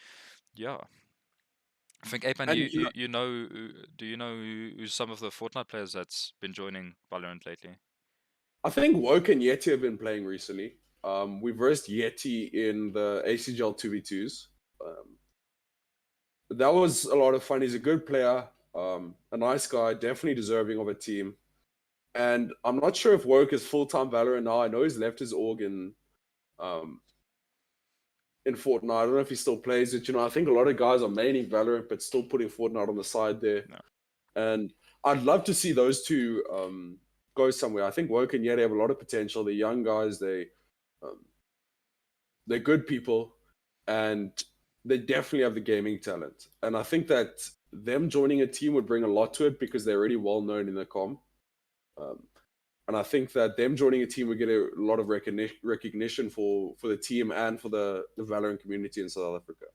Speaker 1: yeah, I think Apeman,
Speaker 2: And
Speaker 1: you know, do you know who's some of the Fortnite players that's been joining Valorant lately?
Speaker 2: I think Woke and Yeti have been playing recently. We versed Yeti in the ACGL 2v2s. That was a lot of fun. He's a good player, a nice guy, definitely deserving of a team. And I'm not sure if Woke is full time Valorant now. I know he's left his org um, in Fortnite. I don't know if he still plays it. I think a lot of guys are maining Valorant, but still putting Fortnite on the side there.
Speaker 1: No.
Speaker 2: And I'd love to see those two go somewhere. I think Woke and Yeti have a lot of potential. They're young guys. Um, they're good people, and they definitely have the gaming talent. And I think that them joining a team would bring a lot to it because they're already well known in the com. Um, and I think that them joining a team would get a lot of recognition for the team and for the Valorant community in South Africa.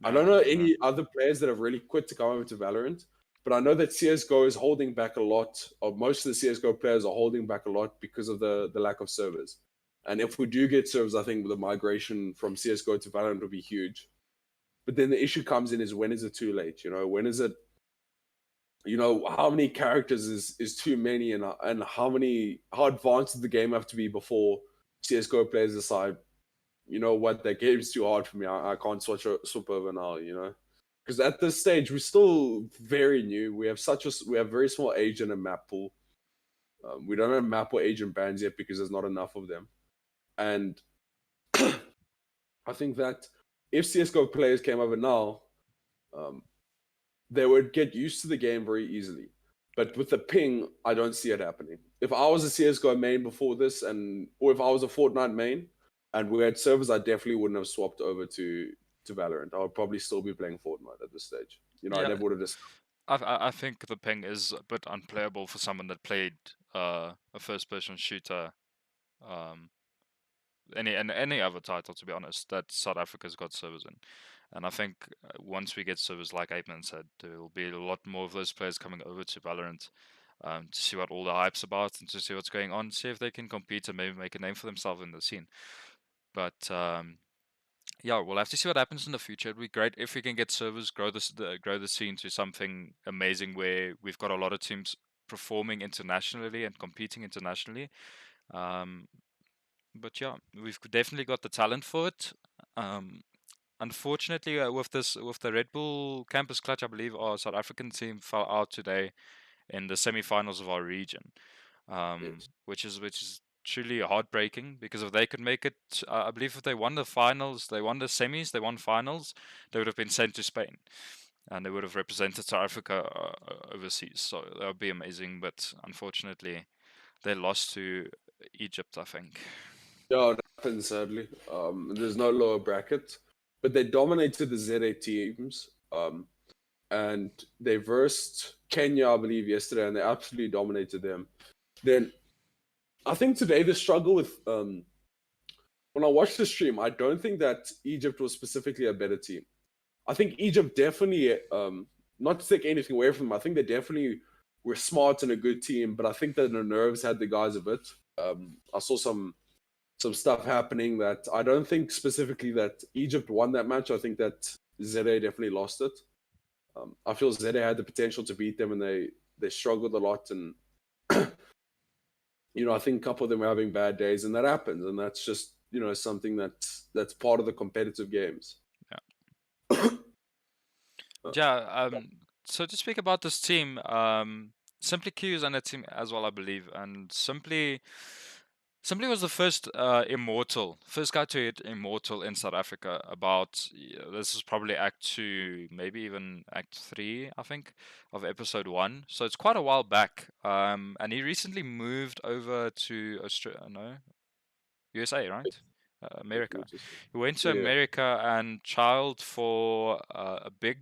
Speaker 2: I
Speaker 1: Yeah,
Speaker 2: don't know
Speaker 1: yeah.
Speaker 2: any other players that have really quit to come over to Valorant, but I know that CS:GO is holding back a lot, or most of the CS:GO players are holding back a lot because of the lack of servers. And if we do get servers, I think the migration from CS:GO to Valorant will be huge. But then the issue comes in is when is it too late? When is it? How many characters is too many, and how advanced does the game have to be before CS:GO players decide, what, that game's too hard for me. I can't swap over now. Because at this stage we're still very new. We have very small agent and map pool. We don't have map or agent bans yet because there's not enough of them. And I think that if CS:GO players came over now, um, they would get used to the game very easily. But with the ping, I don't see it happening. If I was a CS:GO main before this, or if I was a Fortnite main, and we had servers, I definitely wouldn't have swapped over to Valorant. I would probably still be playing Fortnite at this stage. I
Speaker 1: Yeah,
Speaker 2: never would have just.
Speaker 1: I think the ping is a bit unplayable for someone that played a first person shooter, um, any other title, to be honest, that South Africa's got servers in. And I think once we get servers, like Apeman said, there will be a lot more of those players coming over to Valorant, to see what all the hype's about and to see what's going on, see if they can compete and maybe make a name for themselves in the scene. But yeah, we'll have to see what happens in the future. It'd be great if we can get servers, grow the scene to something amazing where we've got a lot of teams performing internationally and competing internationally. Um, but yeah, we've definitely got the talent for it. Um, Unfortunately, with the Red Bull Campus Clutch, I believe our South African team fell out today in the semi-finals of our region,
Speaker 2: Yes.
Speaker 1: which is truly heartbreaking because if they could make it, I believe if they won the finals, they won the semis, they won finals, they would have been sent to Spain and they would have represented South Africa overseas. So that would be amazing, but unfortunately, they lost to Egypt, I think.
Speaker 2: Yeah, it happens sadly. There's no lower bracket, but they dominated the ZA teams. And they versed Kenya, I believe, yesterday, and they absolutely dominated them. Then I think today the struggle with when I watched the stream, I don't think that Egypt was specifically a better team. I think Egypt definitely, not to take anything away from them, I think they definitely were smart and a good team, but I think that the nerves had the guys a bit. I saw some stuff happening that I don't think specifically that Egypt won that match. I think that ZA definitely lost it. I feel ZA had the potential to beat them, and they struggled a lot. And I think a couple of them were having bad days, and that happens, and that's just something that's part of the competitive games. Uh,
Speaker 1: Yeah, so to speak about this team, Simply Q is on a team as well, I believe, and Simply was the first immortal, first guy to hit immortal in South Africa. About this is probably Act 2, maybe even Act 3, I think, of Episode 1. So it's quite a while back. And he recently moved over to Australia, no, USA, right? America. He went to
Speaker 2: yeah,
Speaker 1: America and trialed for a big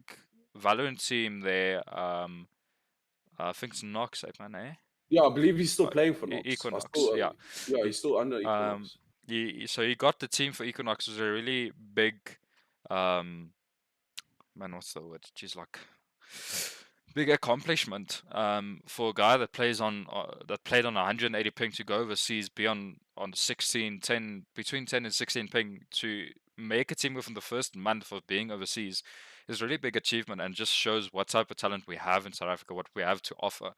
Speaker 1: Valorant team there. I think it's Nox, man, eh?
Speaker 2: yeah, I believe he's still playing for Knox.
Speaker 1: Equinox, yeah.
Speaker 2: Yeah,
Speaker 1: He,
Speaker 2: he's still under
Speaker 1: um,
Speaker 2: Equinox.
Speaker 1: so he got the team for Equinox. It was a really big, um, man, what's the word? She's like big accomplishment for a guy that played on 180 ping to go overseas, be on 16, 10, between 10 and 16 ping to make a team within the first month of being overseas is really a big achievement and just shows what type of talent we have in South Africa, what we have to offer.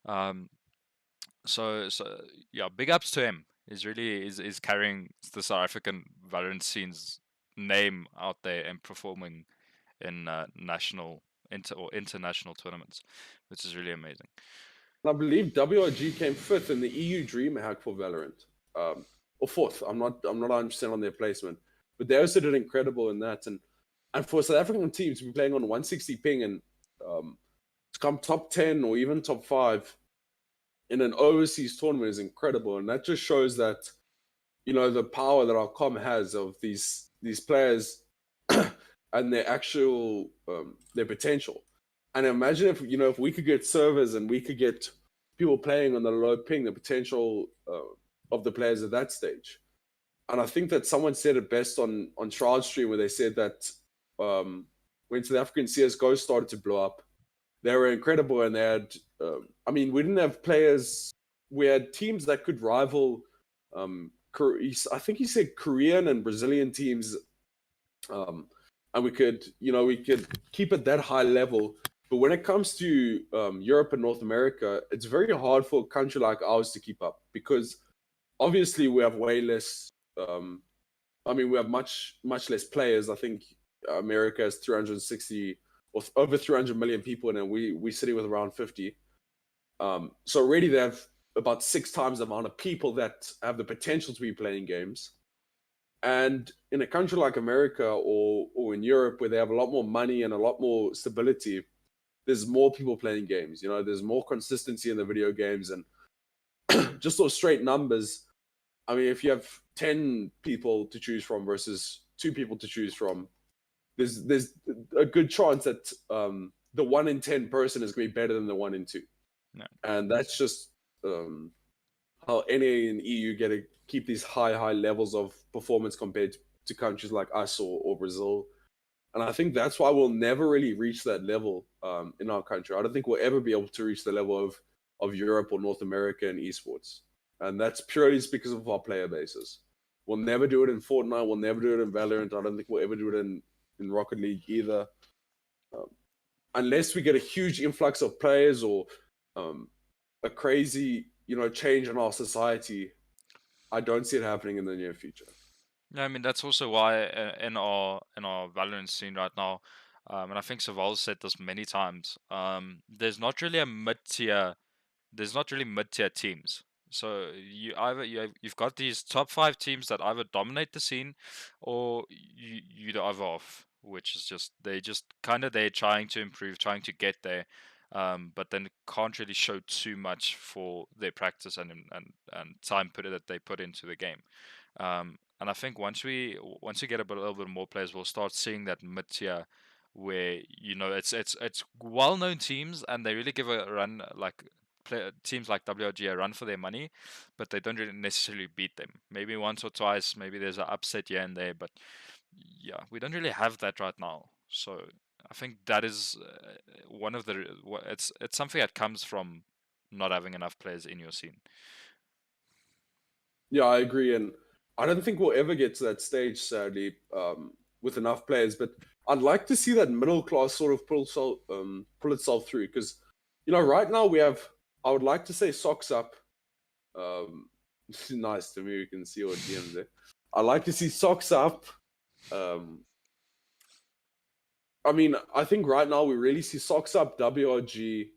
Speaker 1: Um, so yeah, big ups to him. He's really is carrying the South African Valorant scene's name out there and performing in national or international tournaments, which is really amazing.
Speaker 2: I believe WRG came fifth in the EU DreamHack for Valorant, or fourth. I'm not 100% on their placement, but they also did incredible in that. And for South African teams to be playing on 160 ping and to come top 10 or even top 5 in an overseas tournament is incredible, and that just shows that the power that our com has of these players and their actual their potential. And imagine if we could get servers and we could get people playing on the low ping, the potential of the players at that stage. And I think that someone said it best on Shroud Stream, where they said that when South African CS:GO started to blow up, they were incredible, and they had. We didn't have players. We had teams that could rival. I think he said Korean and Brazilian teams, and we could keep it that high level. But when it comes to Europe and North America, it's very hard for a country like ours to keep up, because obviously we have way less. We have much less players. I think America has 360 or over 300 million people, and we're sitting with around 50. So already they have about 6 times the amount of people that have the potential to be playing games. And in a country like America or in Europe, where they have a lot more money and a lot more stability, there's more people playing games. There's more consistency in the video games, and just those straight numbers. If you have 10 people to choose from versus 2 people to choose from, there's a good chance that the 1 in 10 person is going to be better than the 1 in 2.
Speaker 1: No.
Speaker 2: And that's just how NA and EU get to keep these high levels of performance compared to countries like us or Brazil. And I think that's why we'll never really reach that level in our country. I don't think we'll ever be able to reach the level of Europe or North America in esports. And that's purely just because of our player bases. We'll never do it in Fortnite. We'll never do it in Valorant. I don't think we'll ever do it in Rocket League either. Unless we get a huge influx of players or a crazy, change in our society, I don't see it happening in the near future.
Speaker 1: Yeah, that's also why in our Valorant scene right now, and I think Saval said this many times. There's not really mid-tier teams. So you've got these top 5 teams that either dominate the scene, or you dive off, which is just they're trying to improve, trying to get there, but then can't really show too much for their practice and time that they put into the game. And I think once we get a little bit more players, we'll start seeing that mid tier where it's well known teams and they really give a run, like teams like WRG a run for their money, but they don't really necessarily beat them. Maybe once or twice, maybe there's an upset here and there, but yeah, we don't really have that right now. So I think that is one of the it's something that comes from not having enough players in your scene.
Speaker 2: Yeah, I agree, and I don't think we'll ever get to that stage, sadly, with enough players. But I'd like to see that middle class sort of pull itself through, because right now we have. I would like to say Socks Up. Nice to me. You can see what DMs there. I like to see Socks Up. I think right now we really see Socks Up, WRG.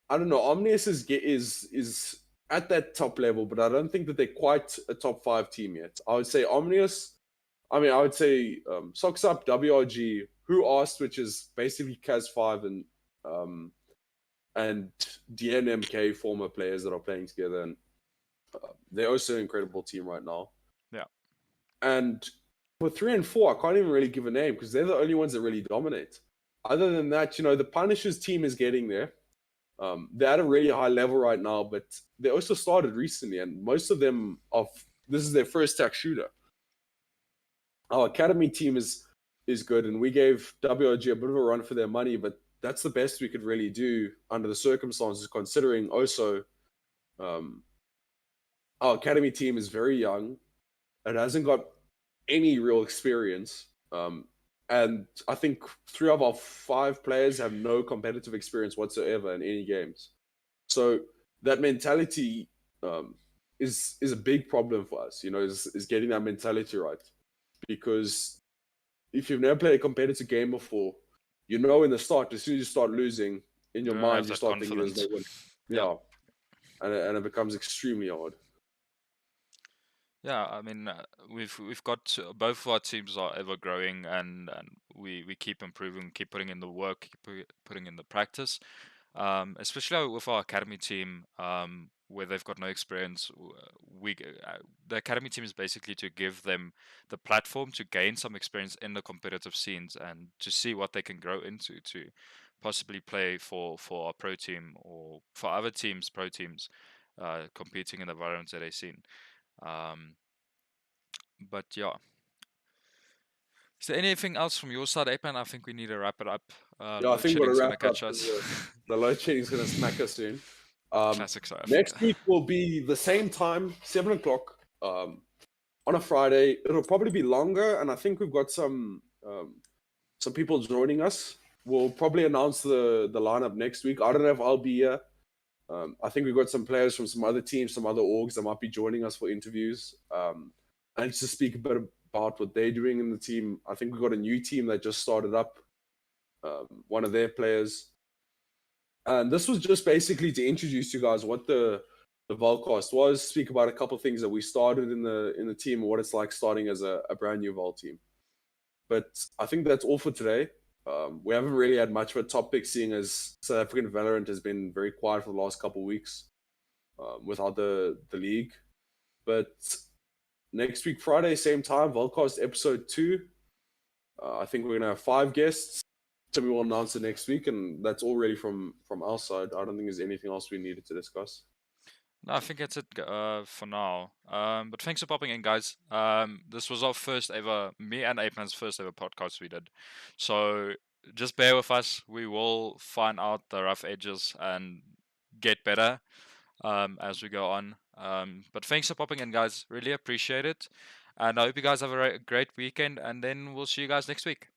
Speaker 2: I don't know. Omnius is at that top level, but I don't think that they're quite a top 5 team yet. I would say Omnius. I would say Socks Up, WRG, Who Asked, which is basically Cas5 and DNMK, former players that are playing together, and they're also an incredible team right now.
Speaker 1: Yeah.
Speaker 2: And for 3 and 4, I can't even really give a name because they're the only ones that really dominate. Other than that, the Punishers team is getting there. They're at a really high level right now, but they also started recently, and most of them this is their first tech shooter. Our academy team is good, and we gave WRG a bit of a run for their money, but that's the best we could really do under the circumstances, considering also our academy team is very young. It hasn't got any real experience. And I think 3 of our 5 players have no competitive experience whatsoever in any games. So that mentality is a big problem for us. Is getting that mentality right, because if you've never played a competitive game before, in the start, as soon as you start losing, in
Speaker 1: You
Speaker 2: your
Speaker 1: don't
Speaker 2: mind,
Speaker 1: have
Speaker 2: you
Speaker 1: that
Speaker 2: start thinking there's no
Speaker 1: confidence.
Speaker 2: win.
Speaker 1: Yeah.
Speaker 2: Yeah, and it becomes extremely hard.
Speaker 1: Yeah, I mean, we've got both of our teams are ever growing, and we keep improving, keep putting in the work, keep putting in the practice. Especially with our academy team, where they've got no experience. The academy team is basically to give them the platform to gain some experience in the competitive scenes and to see what they can grow into to possibly play for our pro team or for other teams, pro teams, competing in the environments that they've seen. Um, but yeah. Is there anything else from your side, Apan? I think we need to wrap it up.
Speaker 2: Yeah, I
Speaker 1: Load
Speaker 2: think we're gonna
Speaker 1: shedding's
Speaker 2: wrap
Speaker 1: gonna
Speaker 2: it up
Speaker 1: catch
Speaker 2: because
Speaker 1: us.
Speaker 2: the load shedding is gonna smack us soon.
Speaker 1: Classic South Africa.
Speaker 2: Next week will be the same time, 7 o'clock, on a Friday. It'll probably be longer, and I think we've got some people joining us. We'll probably announce the lineup next week. I don't know if I'll be here. I think we've got some players from some other teams, some other orgs that might be joining us for interviews. And to speak a bit about what they're doing in the team. I think we've got a new team that just started up. One of their players. And this was just basically to introduce you guys what the ValCast was, speak about a couple of things that we started in the team and what it's like starting as a brand new Val team. But I think that's all for today. We haven't really had much of a topic, seeing as South African Valorant has been very quiet for the last couple of weeks without the league. But next week, Friday, same time, ValCast episode 2. I think we're going to have 5 guests. So we will announce it next week, and that's all really from our side. I don't think there's anything else we needed to discuss.
Speaker 1: No, I think that's it for now. But thanks for popping in, guys. This was our first ever, me and Apeman's first ever podcast we did. So just bear with us. We will find out the rough edges and get better as we go on. But thanks for popping in, guys. Really appreciate it. And I hope you guys have a great weekend. And then we'll see you guys next week.